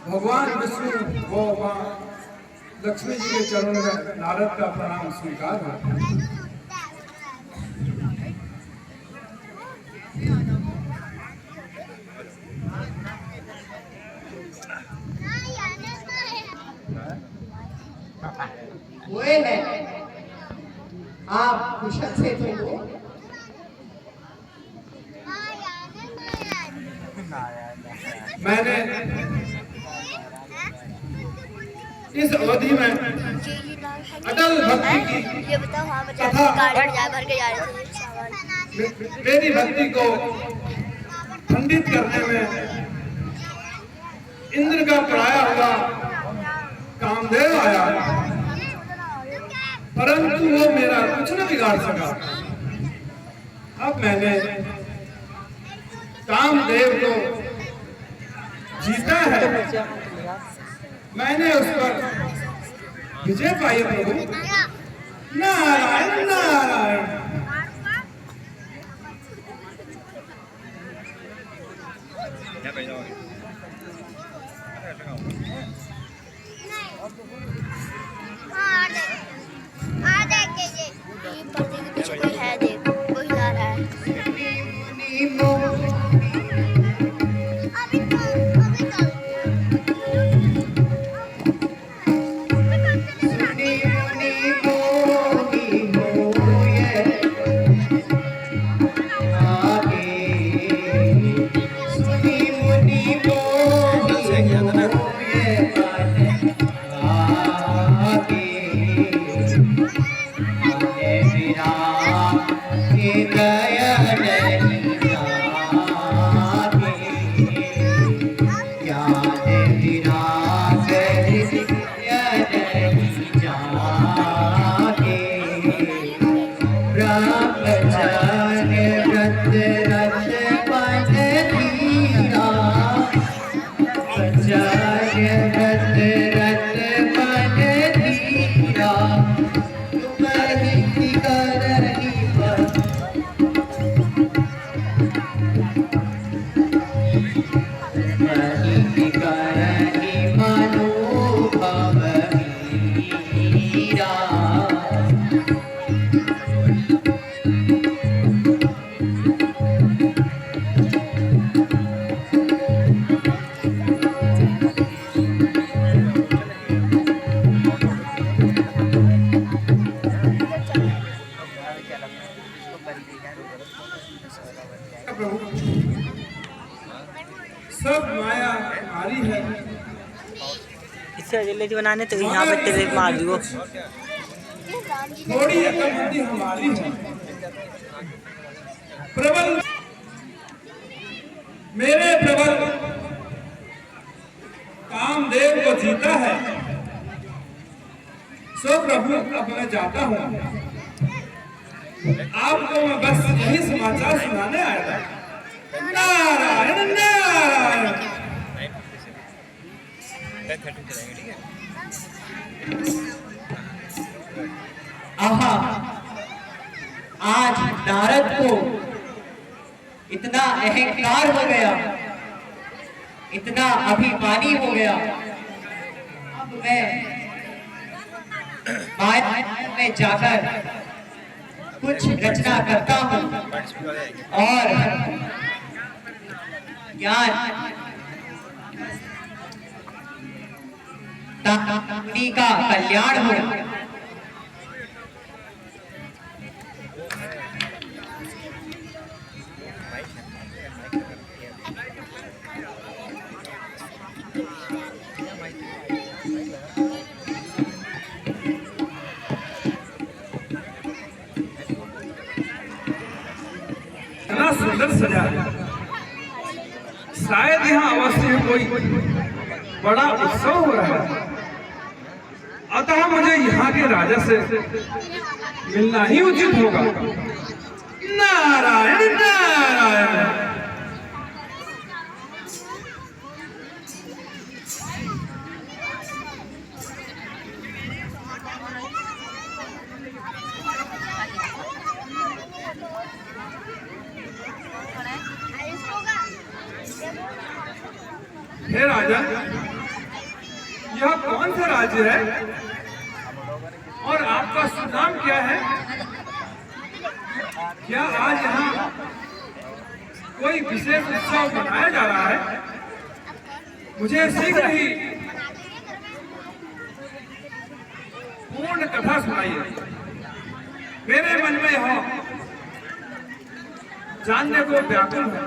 भगवान विष्णु वो मां लक्ष्मी जी के चरणों में नारद का प्रणाम स्वीकार है। हुए हैं आप कुशल से थे वो? मैंने इस अवधि में अटल भक्ति की तथा मेरी भक्ति को खंडित करने में इंद्र का पराया हुआ कामदेव आया, परंतु वो मेरा कुछ न बिगाड़ सका। अब मैंने कामदेव को जीता है, मैंने उस पर विजय पाई प्रभु। नारायण नारायण। सब माया हमारी है। इससे जलेबी बनाने तो यहाँ पे तेरे मार दो। थोड़ी अकलमंदी हमारी है। प्रबल मेरे प्रबल कामदेव को जीता है। सो प्रभु अब मैं जाता हूँ, आपको मैं बस यही समाचार सुनाने आया था। नारायण नारायण। आहा, आज नारद को इतना अहंकार हो गया, इतना अभिमानी हो गया। अब मैं माया में जाकर कुछ रचना करता हूँ और ज्ञान का कल्याण हो। मंडल सजा है। शायद यहाँ अवश्य कोई बड़ा उत्सव हो रहा है, अतः मुझे यहाँ के राजा से मिलना ही उचित होगा। नारायण नारायण। हे राजा, यह कौन सा राज्य है और आपका शुभ नाम क्या है? क्या आज यहाँ कोई विशेष उत्सव मनाया जा रहा है? मुझे शीघ्र ही पूर्ण कथा सुनाइए। मेरे मन में यह जानने को व्याकुल है।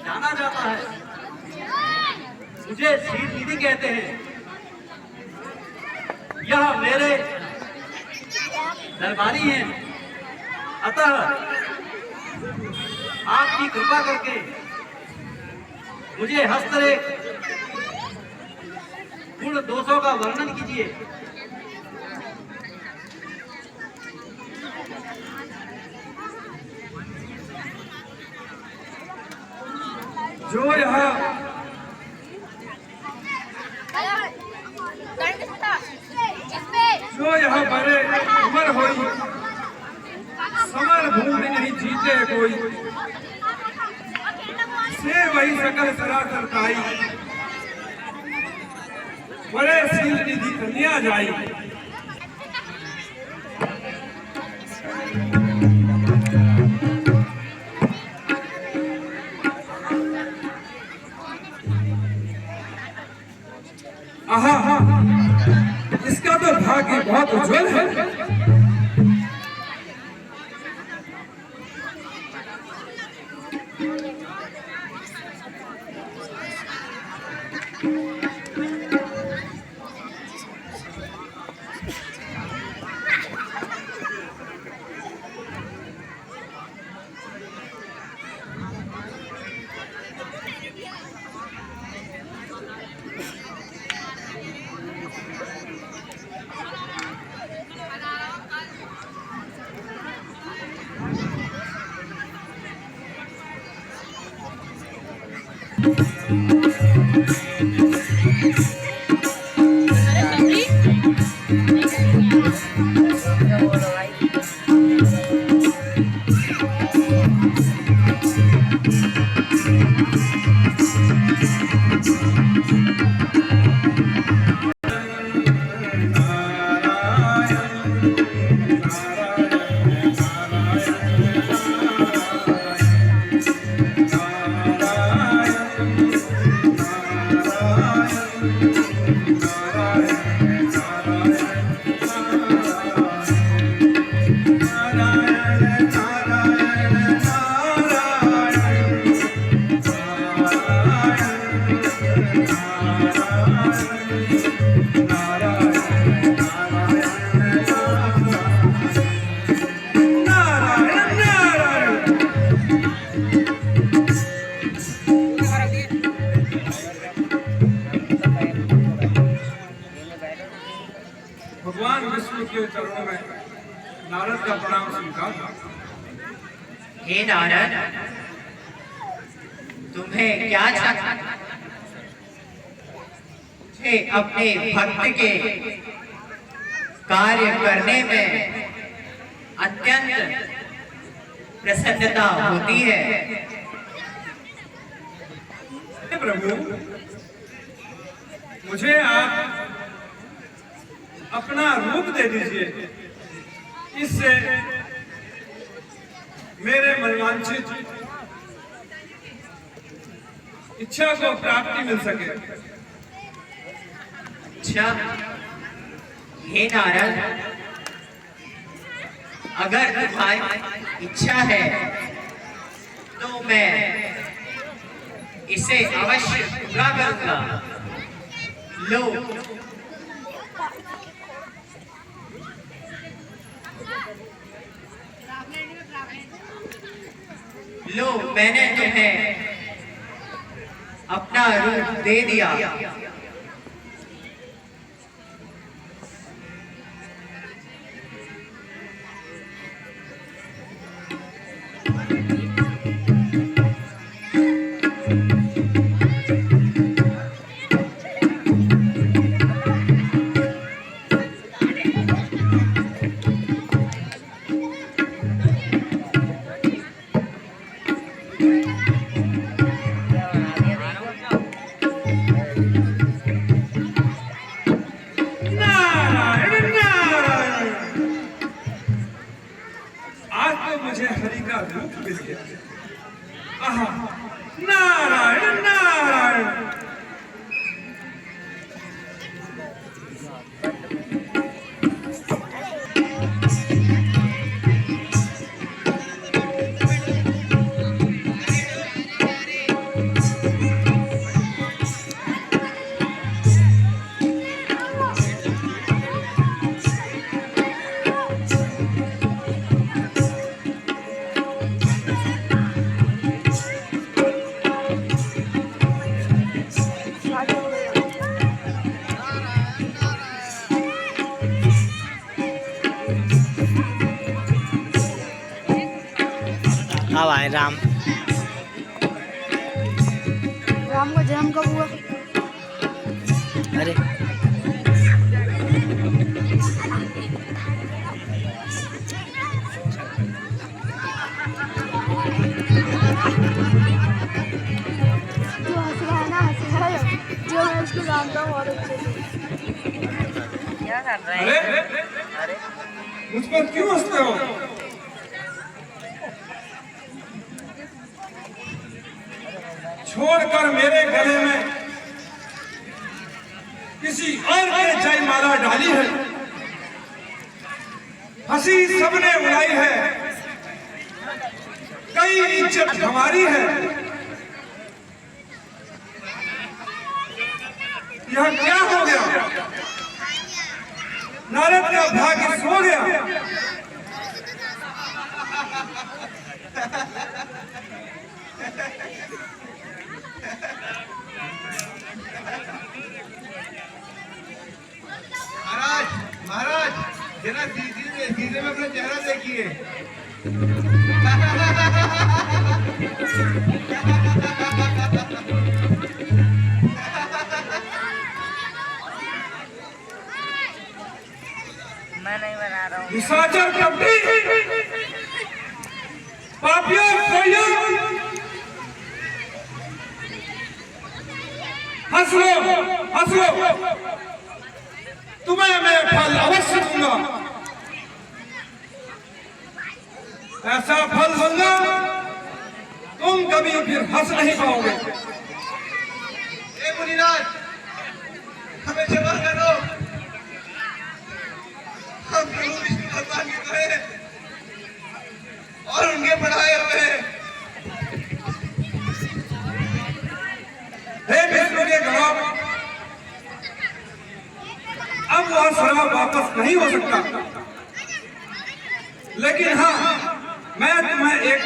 जाना जाता है, मुझे शील निधि कहते हैं। यह मेरे दरबारी हैं, अतः आपकी कृपा करके मुझे हस्तरेख गुण दोषों का वर्णन कीजिए। जो यहाँ बड़े उम्र होई, समर भूमि नहीं जीते कोई, से वही सकल सरासर ताई, बड़े शील निधि कन्या जाई। आहा, इसका तो भाग्य बहुत उज्जवल है। भगवान विष्णु के चरणों में नारद का प्रणाम स्वीकार। हे नारद, तुम्हें क्या चाहिए? मुझे अपने भक्त के कार्य करने में अत्यंत प्रसन्नता होती है। प्रभु, मुझे आप अपना रूप दे दीजिए, इससे मेरे मनवांछित इच्छा को प्राप्ति मिल सके। अच्छा, हे नारद, अगर तुम्हारी इच्छा है तो मैं इसे अवश्य पूरा करूंगा, लो लो, मैंने तुम्हें अपना रूप दे दिया। नारायण नारायण, आज तो मुझे हरि का रूप मिल गया। आहा, नारायण नारायण। अब आए राम। राम का जन्म कब हुआ? अरे जो हंस रहा है ना, हंस रहा है जो, मैं उसको जानता हूँ बहुत अच्छे से। क्या कर रहे अरे मुझ पर क्यों हंसते हो? छोड़कर मेरे गले में किसी और ने जयमाला डाली है। हंसी सबने उड़ाई है, कई इज्जत हमारी है। यह क्या हो गया? नारद का भाग्य सो गया। महाराज महाराज, जरा शीशे में अपना चेहरा देखिए। मैं नहीं बना रहा हूँ। निशाचर कपटी, पापियों खोइयों, हंस लो हंस लो, तुम्हें मैं फल अवश्य दूंगा। ऐसा फल दूंगा तुम कभी फिर हंस नहीं पाओगे। ए मुनिनाथ, हमें क्षमा करो। हम प्रभु विष्णु भगवान के तो हैं और उनके पढ़ाए हुए हैं। हे विष्णु के गवाह, अब वह श्राप वापस नहीं हो सकता। लेकिन हाँ, मैं तुम्हें एक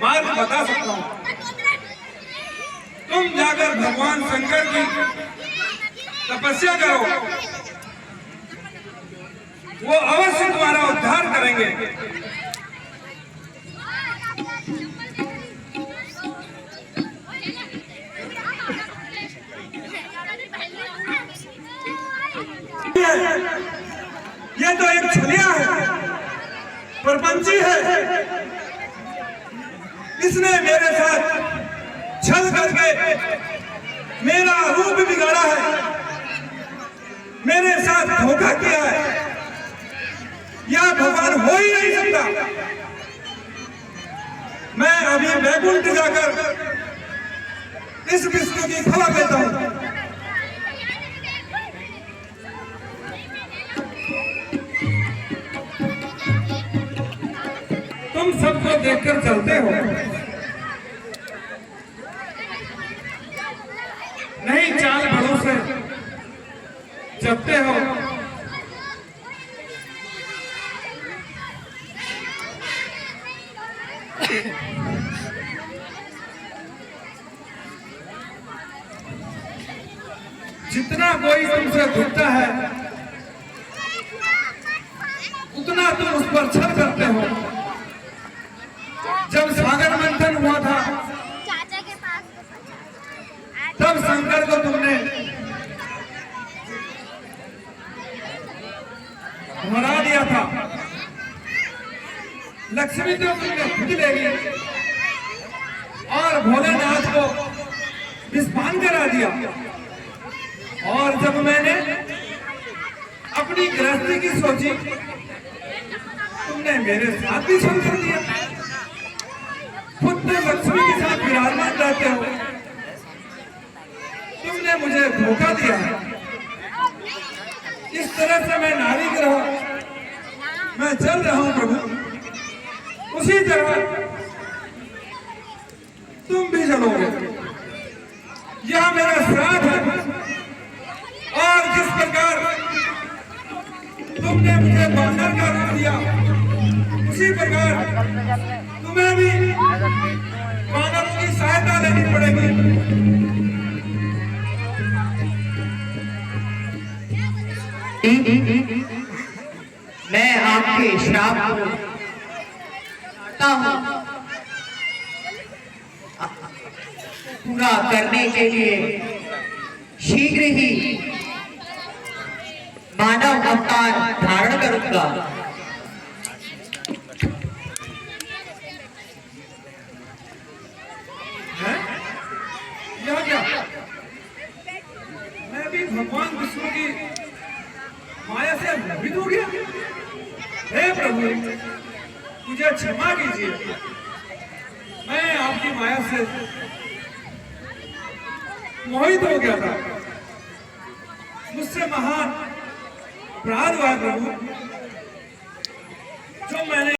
बात बता सकता हूँ। तुम जाकर भगवान शंकर की तपस्या करो, वो अवश्य तुम्हारा उद्धार करेंगे। ये तो एक छलिया है, प्रपंची है। इसने मेरे साथ छल करके मेरा रूप बिगाड़ा है, मेरे साथ धोखा किया है। यह भगवान हो ही नहीं सकता। मैं अभी वैकुंठ जाकर इस विष्णु की खबर लेता हूँ। तुम सबको देखकर चलते हो, नहीं चाल भरोसे जपते हो। जितना कोई तुमसे झुकता है उतना तुम उस पर छल करते हो। जब सागर मंथन हुआ था चाचा के पास तब शंकर को तुमने हरा दिया था। लक्ष्मी तो तुमने खुद ले ली और भोलेनाथ को विस्फान करा दिया। और जब मैंने अपनी गृहस्थी की सोची तुमने मेरे साथ भी छल कर दिया। खुद तो लक्ष्मी के साथ विराजमान रहते हो, तुमने मुझे धोखा दिया। इस तरह से मैं नारी ग्रह मैं चल रहा हूं प्रभु, उसी तरह तुम भी चलोगे। यह मेरा श्राद्ध है और जिस प्रकार तुमने मुझे बानर का रूप दिया उसी प्रकार तुम्हें भी बानरों की सहायता लेनी पड़ेगी। मैं आपके श्राप को चाहता हूं पूरा करने के लिए शीघ्र ही मानव अवतार धारण करूंगा। यह क्या? मैं भी भगवान विष्णु की माया से मोहित हो गया। हे प्रभु मुझे क्षमा कीजिए, मैं आपकी माया से मोहित हो गया था। मुझसे महान अपराध हुआ प्रभु, जो मैंने